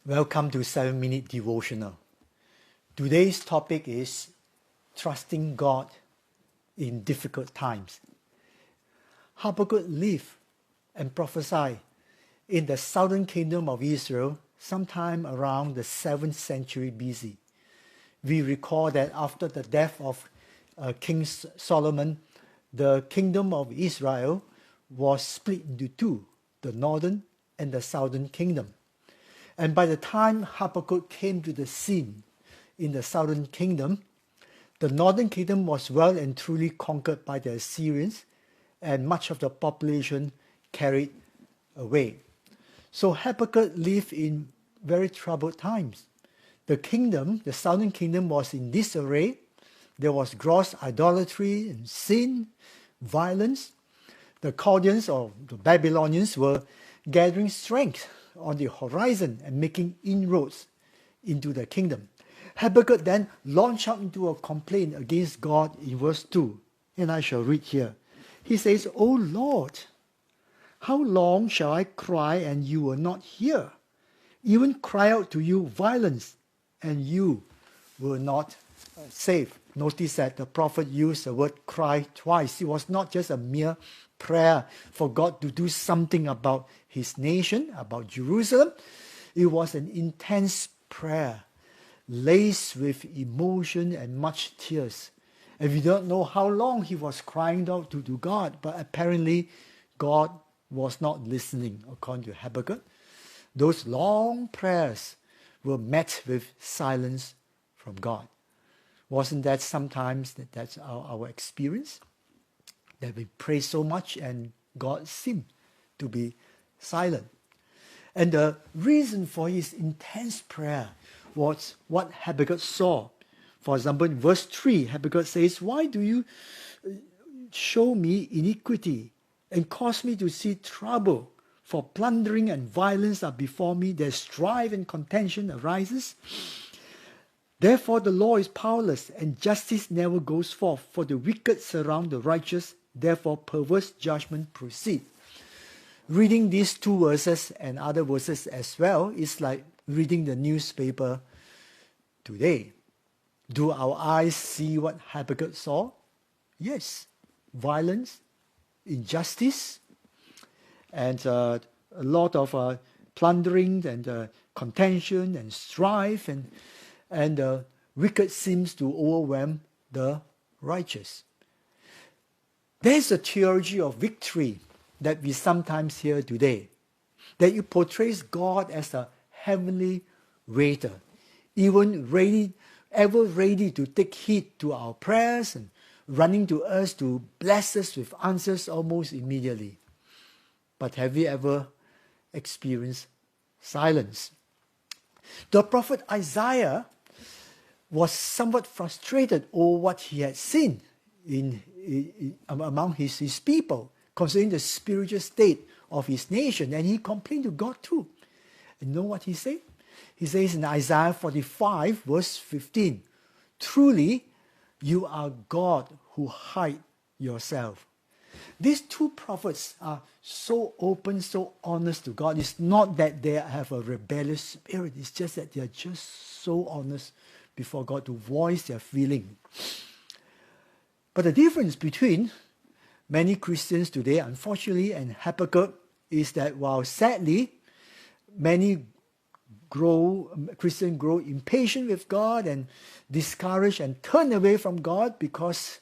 Welcome to 7-Minute Devotional. Today's topic is trusting God in difficult times. Habakkuk lived and prophesied in the southern kingdom of Israel sometime around the 7th century BC. We recall that after the death of King Solomon, the kingdom of Israel was split into two, the northern and the southern kingdom. And by the time Habakkuk came to the scene in the southern kingdom, the northern kingdom was well and truly conquered by the Assyrians, and much of the population carried away. So Habakkuk lived in very troubled times. The southern kingdom was in disarray. There was gross idolatry and sin, violence. The Chaldeans or the Babylonians were gathering strength on the horizon and making inroads into the kingdom. Habakkuk then launched out into a complaint against God in verse 2, and I shall read here. He says, "O Lord, how long shall I cry and you will not hear? Even cry out to you violence and you will not save." Notice that the prophet used the word cry twice. It was not just a mere prayer for God to do something about his nation, about Jerusalem. It was an intense prayer, laced with emotion and much tears. And we don't know how long he was crying out to God, but apparently God was not listening, according to Habakkuk. Those long prayers were met with silence from God. Wasn't that sometimes that's our experience? That we pray so much and God seemed to be silent. And the reason for his intense prayer was what Habakkuk saw. For example, in verse 3, Habakkuk says, "Why do you show me iniquity and cause me to see trouble? For plundering and violence are before me, their strife and contention arises. Therefore the law is powerless, and justice never goes forth. For the wicked surround the righteous, therefore perverse judgment proceed." Reading these two verses and other verses as well is like reading the newspaper today. Do our eyes see what Habakkuk saw? Yes. Violence, injustice, and a lot of plundering and contention and strife, and the wicked seems to overwhelm the righteous. There's a theology of victory that we sometimes hear today, that it portrays God as a heavenly waiter, ever ready to take heed to our prayers and running to us to bless us with answers almost immediately. But have we ever experienced silence? The prophet Isaiah was somewhat frustrated over what he had seen among his people, concerning the spiritual state of his nation, and he complained to God too. And you know what he said? He says in Isaiah 45, verse 15, "Truly, you are God who hide yourself." These two prophets are so open, so honest to God. It's not that they have a rebellious spirit. It's just that they are just so honest before God to voice their feeling. But the difference between many Christians today, unfortunately, and Habakkuk is that while sadly, many Christians grow impatient with God and discouraged and turn away from God because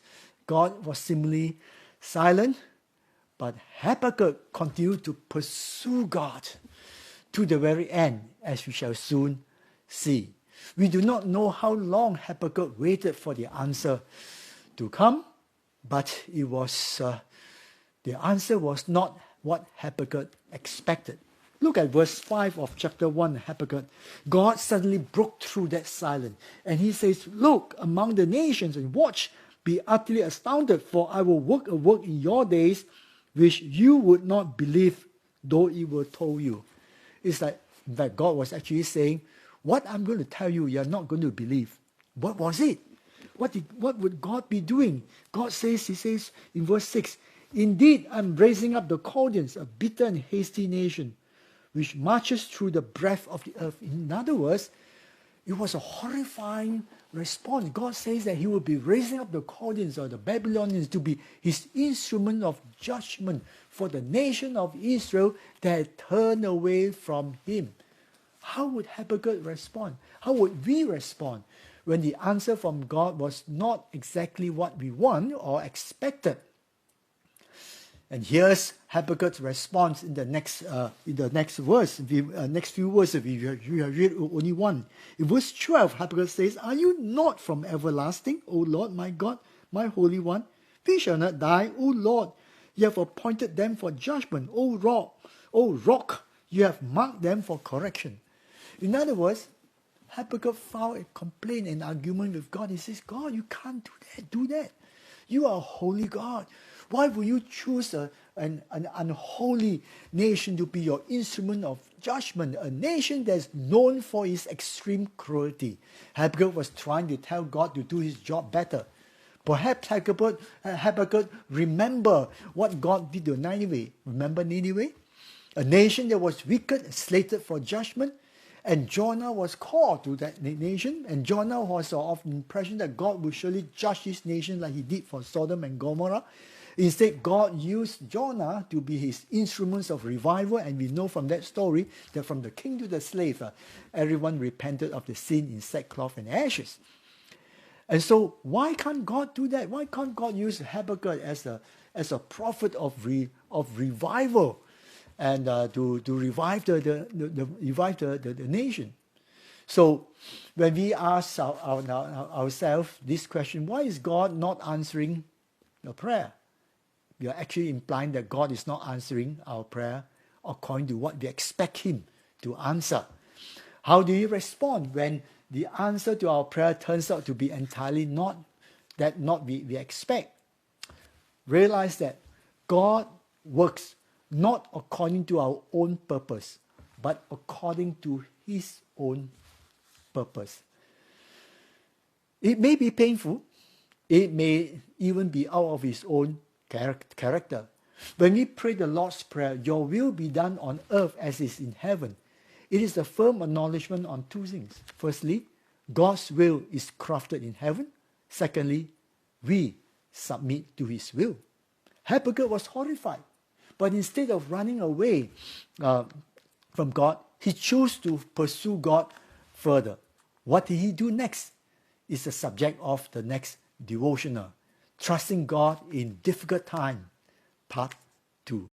God was seemingly silent, but Habakkuk continued to pursue God to the very end, as we shall soon see. We do not know how long Habakkuk waited for the answer to come, but it was the answer was not what Habakkuk expected. Look at verse 5 of chapter 1 of Habakkuk. God suddenly broke through that silence, and he says, "Look among the nations and watch, be utterly astounded, for I will work a work in your days which you would not believe, though it were told you." It's like, in fact, God was actually saying, what I'm going to tell you, you're not going to believe. What was it? What would God be doing? God says, he says in verse 6, "Indeed, I'm raising up the Chaldeans, a bitter and hasty nation, which marches through the breadth of the earth. In other words, it was a horrifying response. God says that he will be raising up the Chaldeans or the Babylonians to be his instrument of judgment for the nation of Israel that turned away from him. How would Habakkuk respond? How would we respond when the answer from God was not exactly what we want or expected? And here's Habakkuk's response in the next verse, next few verses. We have read only one. In verse 12, Habakkuk says, "Are you not from everlasting, O Lord, my God, my Holy One? We shall not die, O Lord. You have appointed them for judgment, O rock, you have marked them for correction." In other words, Habakkuk filed a complaint, an argument with God. He says, God, you can't do that. You are a holy God. Why would you choose an unholy nation to be your instrument of judgment, a nation that's known for its extreme cruelty? Habakkuk was trying to tell God to do his job better. Perhaps Habakkuk remember what God did to Nineveh. Remember Nineveh? A nation that was wicked, slated for judgment. And Jonah was called to that nation, and Jonah was of the impression that God would surely judge this nation like he did for Sodom and Gomorrah. Instead, God used Jonah to be his instruments of revival, and we know from that story that from the king to the slave, everyone repented of the sin in sackcloth and ashes. And so, why can't God do that? Why can't God use Habakkuk as a prophet of revival? And to revive the nation. So when we ask ourselves this question, why is God not answering your prayer? We are actually implying that God is not answering our prayer according to what we expect him to answer. How do you respond when the answer to our prayer turns out to be entirely not what we expect? Realize that God works not according to our own purpose, but according to his own purpose. It may be painful. It may even be out of his own character. When we pray the Lord's Prayer, your will be done on earth as is in heaven, it is a firm acknowledgement on two things. Firstly, God's will is crafted in heaven. Secondly, we submit to his will. Habakkuk was horrified. But instead of running away from God, he chose to pursue God further. What did he do next is the subject of the next devotional. Trusting God in difficult time, part 2.